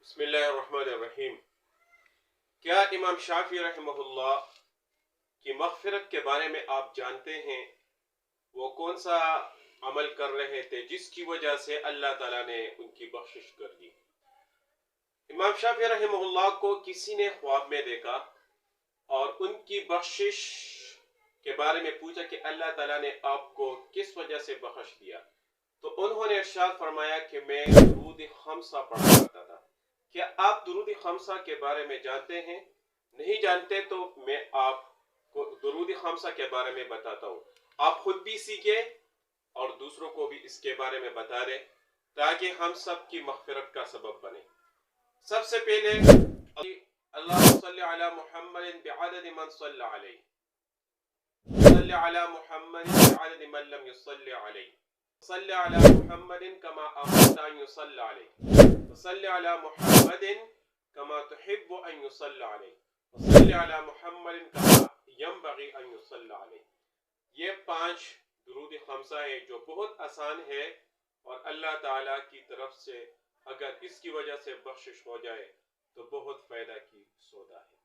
بسم اللہ الرحمن الرحیم۔ کیا امام شافعی رحمہ اللہ کی مغفرت کے بارے میں آپ جانتے ہیں؟ وہ کون سا عمل کر رہے تھے جس کی وجہ سے اللہ تعالیٰ نے ان کی بخشش کر دی؟ امام شافعی رحمہ اللہ کو کسی نے خواب میں دیکھا اور ان کی بخشش کے بارے میں پوچھا کہ اللہ تعالیٰ نے آپ کو کس وجہ سے بخش دیا؟ تو انہوں نے ارشاد فرمایا کہ میں درود خمسہ پڑھا کرتا تھا۔ کیا آپ درود خمسہ کے بارے میں جانتے ہیں؟ نہیں جانتے تو میں آپ کو درود خمسہ کے بارے میں بتاتا ہوں۔ آپ خود بھی سیکھیں اور دوسروں کو بھی اس کے بارے میں بتا دیں تاکہ ہم سب کی مغفرت کا سبب بنے۔ سب سے پہلے اللہم صلی علی محمد بعدد من صلی علیہ، صلی علی محمد بعدد من لم يصلی علیہ، صلی علی محمد کما امرت ان یصلی علیہ، وصلی علی محمد کما تحب ان یصلی علیہ، وصلی علی محمد کما ینبغی ان یصلی علیہ۔ یہ 5 درود خمسہ ہے جو بہت آسان ہے اور اللہ تعالیٰ کی طرف سے اگر اس کی وجہ سے بخشش ہو جائے تو بہت فائدہ کی سودا ہے۔